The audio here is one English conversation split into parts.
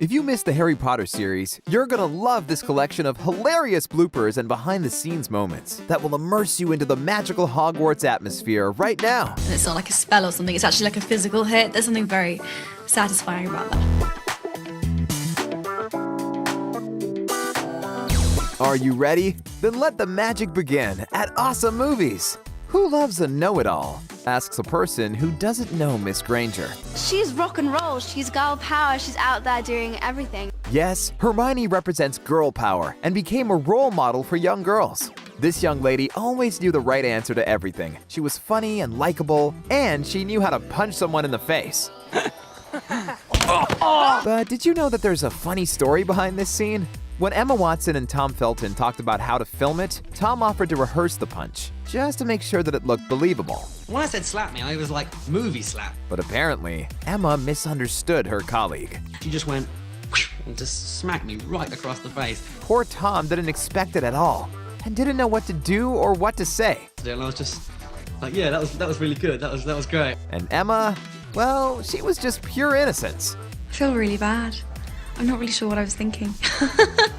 If you missed the Harry Potter series, you're gonna love this collection of hilarious bloopers and behind-the-scenes moments that will immerse you into the magical Hogwarts atmosphere right now. And it's not like a spell or something, it's actually like a physical hit. There's something very satisfying about that. Are you ready? Then let the magic begin at Awesome Movies. Who loves a know-it-all? Asks a person who doesn't know Miss Granger. She's rock and roll, she's girl power, she's out there doing everything. Yes, Hermione represents girl power and became a role model for young girls. This young lady always knew the right answer to everything. She was funny and likable, and she knew how to punch someone in the face. But did you know that there's a funny story behind this scene? When Emma Watson and Tom Felton talked about how to film it, Tom offered to rehearse the punch, just to make sure that it looked believable. When I said slap me, I was like, movie slap. But apparently, Emma misunderstood her colleague. She just went and just smacked me right across the face. Poor Tom didn't expect it at all, and didn't know what to do or what to say. And I was just like, yeah, that was really good. That was great. And Emma, well, she was just pure innocence. I feel really bad. I'm not really sure what I was thinking.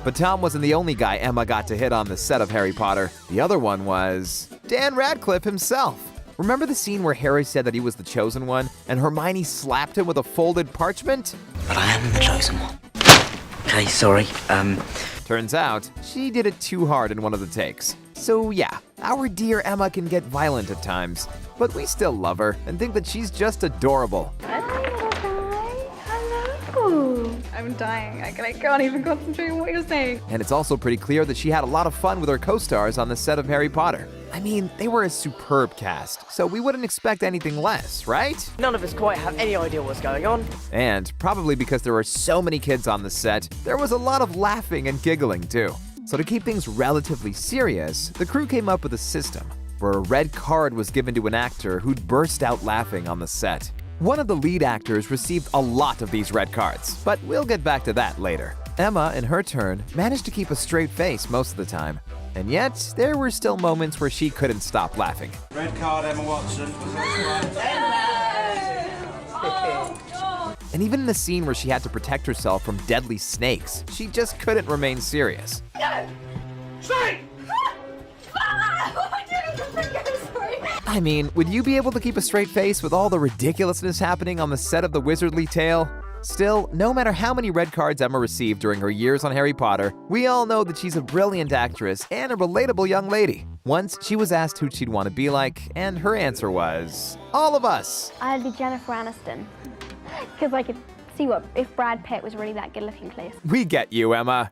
But Tom wasn't the only guy Emma got to hit on the set of Harry Potter. The other one was Dan Radcliffe himself. Remember the scene where Harry said that he was the chosen one and Hermione slapped him with a folded parchment? But I am the chosen one. Okay, sorry. Turns out, she did it too hard in one of the takes. So yeah, our dear Emma can get violent at times, but we still love her and think that she's just adorable. I'm dying. I can't even concentrate on what you're saying. And it's also pretty clear that she had a lot of fun with her co-stars on the set of Harry Potter. I mean, they were a superb cast, so we wouldn't expect anything less, right? None of us quite have any idea what's going on. And probably because there were so many kids on the set, there was a lot of laughing and giggling too. So to keep things relatively serious, the crew came up with a system where a red card was given to an actor who'd burst out laughing on the set. One of the lead actors received a lot of these red cards, but we'll get back to that later. Emma, in her turn, managed to keep a straight face most of the time. And yet, there were still moments where she couldn't stop laughing. Red card, Emma Watson. And even in the scene where she had to protect herself from deadly snakes, she just couldn't remain serious. I mean, would you be able to keep a straight face with all the ridiculousness happening on the set of The Wizardly Tale? Still, no matter how many red cards Emma received during her years on Harry Potter, we all know that she's a brilliant actress and a relatable young lady. Once, she was asked who she'd want to be like, and her answer was, all of us. I'd be Jennifer Aniston, because I could see what if Brad Pitt was really that good-looking, please. We get you, Emma.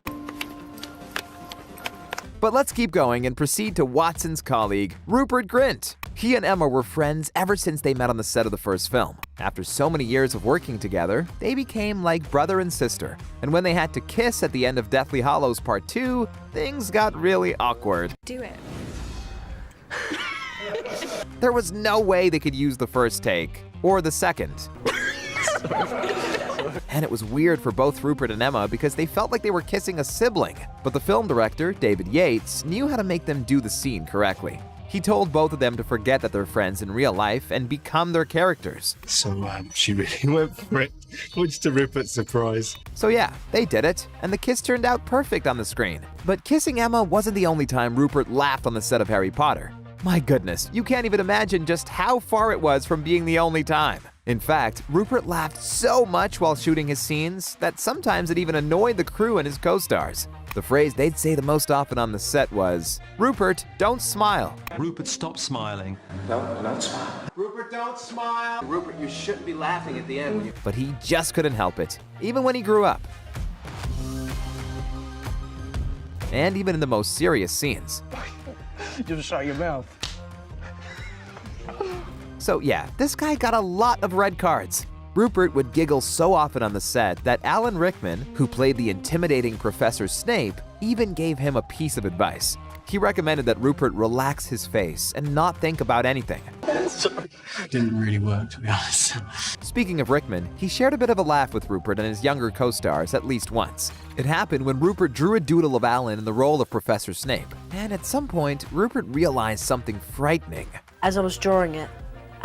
But let's keep going and proceed to Watson's colleague, Rupert Grint. He and Emma were friends ever since they met on the set of the first film. After so many years of working together, they became like brother and sister. And when they had to kiss at the end of Deathly Hallows Part 2, things got really awkward. Do it. There was no way they could use the first take, or the second. And it was weird for both Rupert and Emma because they felt like they were kissing a sibling. But the film director, David Yates, knew how to make them do the scene correctly. He told both of them to forget that they're friends in real life and become their characters. So she really went for it, much to Rupert's surprise. So yeah, they did it, and the kiss turned out perfect on the screen. But kissing Emma wasn't the only time Rupert laughed on the set of Harry Potter. My goodness, you can't even imagine just how far it was from being the only time. In fact, Rupert laughed so much while shooting his scenes that sometimes it even annoyed the crew and his co-stars. The phrase they'd say the most often on the set was, "Rupert, don't smile." Rupert, stop smiling. No, don't smile. Rupert, don't smile. Rupert, you shouldn't be laughing at the end when you... But he just couldn't help it, even when he grew up. And even in the most serious scenes. Just shut your mouth. So yeah, this guy got a lot of red cards. Rupert would giggle so often on the set that Alan Rickman, who played the intimidating Professor Snape, even gave him a piece of advice. He recommended that Rupert relax his face and not think about anything. Sorry, didn't really work, to be honest. Speaking of Rickman, he shared a bit of a laugh with Rupert and his younger co-stars at least once. It happened when Rupert drew a doodle of Alan in the role of Professor Snape. And at some point, Rupert realized something frightening. As I was drawing it,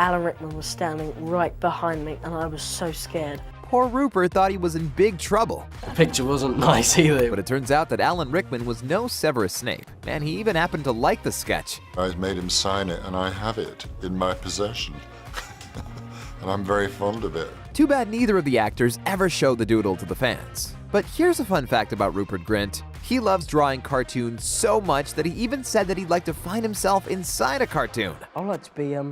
Alan Rickman was standing right behind me and I was so scared. poor Rupert thought he was in big trouble. The picture wasn't nice either. But it turns out that Alan Rickman was no Severus Snape, and he even happened to like the sketch. I made him sign it, and I have it in my possession. And I'm very fond of it. Too bad neither of the actors ever showed the doodle to the fans. But here's a fun fact about Rupert Grint. He loves drawing cartoons so much that he even said that he'd like to find himself inside a cartoon. I'd like to be a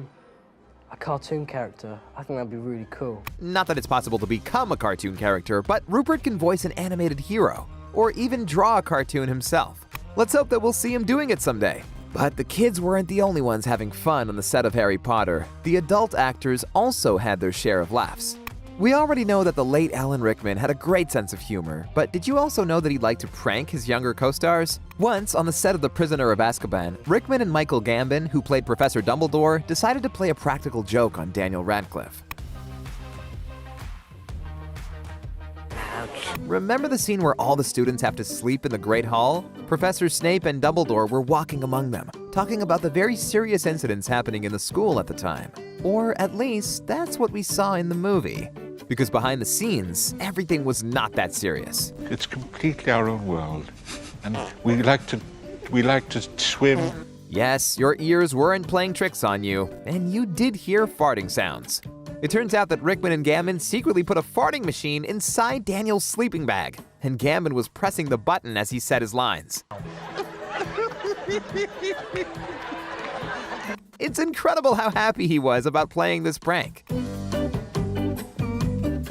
cartoon character. I think that'd be really cool. Not that it's possible to become a cartoon character, but Rupert can voice an animated hero, or even draw a cartoon himself. Let's hope that we'll see him doing it someday. But the kids weren't the only ones having fun on the set of Harry Potter. The adult actors also had their share of laughs. We already know that the late Alan Rickman had a great sense of humor, but did you also know that he liked to prank his younger co-stars? Once, on the set of The Prisoner of Azkaban, Rickman and Michael Gambon, who played Professor Dumbledore, decided to play a practical joke on Daniel Radcliffe. Remember the scene where all the students have to sleep in the Great Hall? Professor Snape and Dumbledore were walking among them, talking about the very serious incidents happening in the school at the time. Or at least, that's what we saw in the movie. Because behind the scenes, everything was not that serious. It's completely our own world, and we like to swim. Yes, your ears weren't playing tricks on you, and you did hear farting sounds. It turns out that Rickman and Gambon secretly put a farting machine inside Daniel's sleeping bag, and Gambon was pressing the button as he said his lines. It's incredible how happy he was about playing this prank.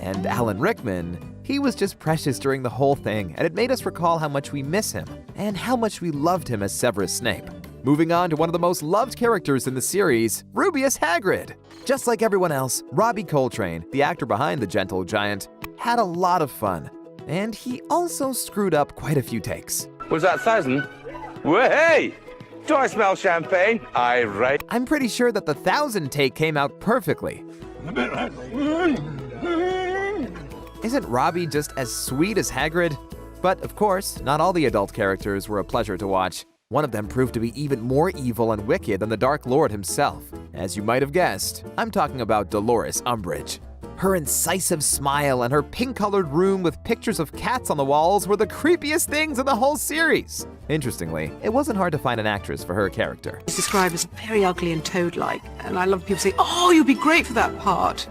And Alan Rickman, he was just precious during the whole thing, and it made us recall how much we miss him, and how much we loved him as Severus Snape. Moving on to one of the most loved characters in the series, Rubeus Hagrid. Just like everyone else, Robbie Coltrane, the actor behind The Gentle Giant, had a lot of fun. And he also screwed up quite a few takes. Was that 1,000? Well, hey! Do I smell champagne? Right. I'm pretty sure that the 1,000 take came out perfectly. Isn't Robbie just as sweet as Hagrid? But of course, not all the adult characters were a pleasure to watch. One of them proved to be even more evil and wicked than the Dark Lord himself. As you might have guessed, I'm talking about Dolores Umbridge. Her incisive smile and her pink-colored room with pictures of cats on the walls were the creepiest things in the whole series. Interestingly, it wasn't hard to find an actress for her character. It's described as very ugly and toad-like, and I love people say, "Oh, you'd be great for that part."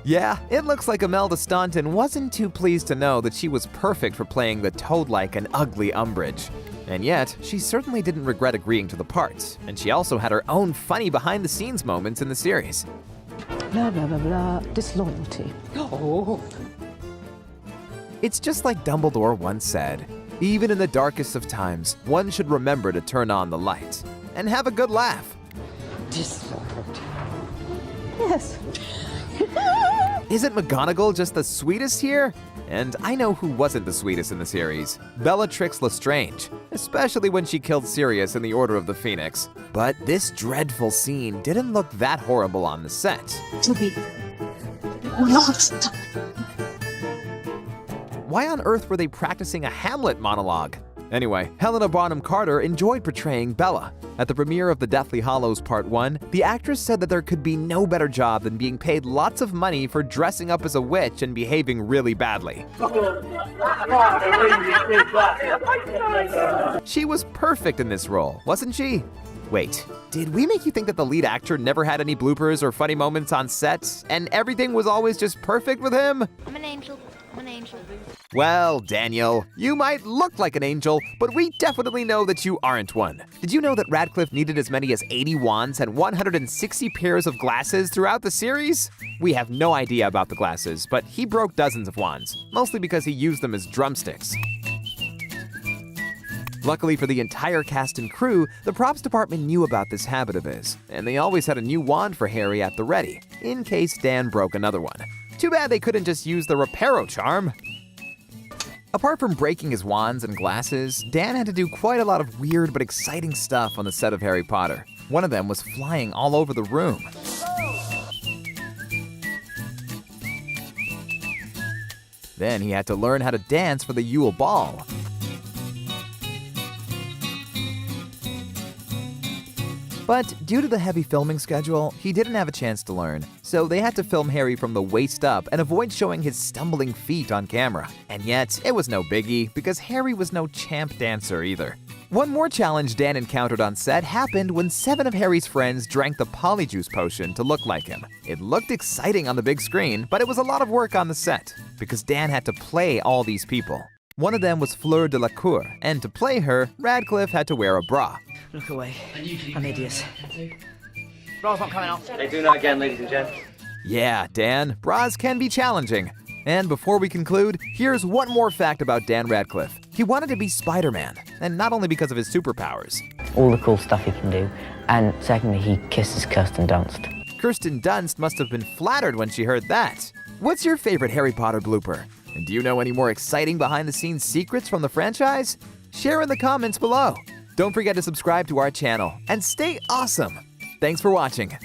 Yeah, it looks like Imelda Staunton wasn't too pleased to know that she was perfect for playing the toad-like and ugly Umbridge. And yet, she certainly didn't regret agreeing to the part, and she also had her own funny behind-the-scenes moments in the series. Blah, blah, blah, blah. Disloyalty. Oh. It's just like Dumbledore once said, even in the darkest of times, one should remember to turn on the light and have a good laugh. Disloyalty. Yes. Isn't McGonagall just the sweetest here? And I know who wasn't the sweetest in the series. Bellatrix Lestrange, especially when she killed Sirius in the Order of the Phoenix. But this dreadful scene didn't look that horrible on the set. To be lost. Why on earth were they practicing a Hamlet monologue? Anyway, Helena Bonham Carter enjoyed portraying Bella. At the premiere of The Deathly Hallows Part 1, the actress said that there could be no better job than being paid lots of money for dressing up as a witch and behaving really badly. She was perfect in this role, wasn't she? Wait, did we make you think that the lead actor never had any bloopers or funny moments on set, and everything was always just perfect with him? I'm an angel. I'm an angel. Well, Daniel, you might look like an angel, but we definitely know that you aren't one. Did you know that Radcliffe needed as many as 80 wands and 160 pairs of glasses throughout the series? We have no idea about the glasses, but he broke dozens of wands, mostly because he used them as drumsticks. Luckily for the entire cast and crew, the props department knew about this habit of his, and they always had a new wand for Harry at the ready, in case Dan broke another one. Too bad they couldn't just use the Reparo charm. Apart from breaking his wands and glasses, Dan had to do quite a lot of weird but exciting stuff on the set of Harry Potter. One of them was flying all over the room. Then he had to learn how to dance for the Yule Ball. But due to the heavy filming schedule, he didn't have a chance to learn, so they had to film Harry from the waist up and avoid showing his stumbling feet on camera. And yet, it was no biggie, because Harry was no champ dancer either. One more challenge Dan encountered on set happened when 7 of Harry's friends drank the Polyjuice potion to look like him. It looked exciting on the big screen, but it was a lot of work on the set, because Dan had to play all these people. One of them was Fleur de la Cour, and to play her, Radcliffe had to wear a bra. Look away. I'm hideous. Bra's not coming off. They do that again, ladies and gents. Yeah, Dan, bras can be challenging. And before we conclude, here's one more fact about Dan Radcliffe. He wanted to be Spider-Man, and not only because of his superpowers. All the cool stuff he can do. And secondly, he kisses Kirsten Dunst. Kirsten Dunst must have been flattered when she heard that. What's your favorite Harry Potter blooper? And do you know any more exciting behind-the-scenes secrets from the franchise? Share in the comments below. Don't forget to subscribe to our channel and stay awesome. Thanks for watching.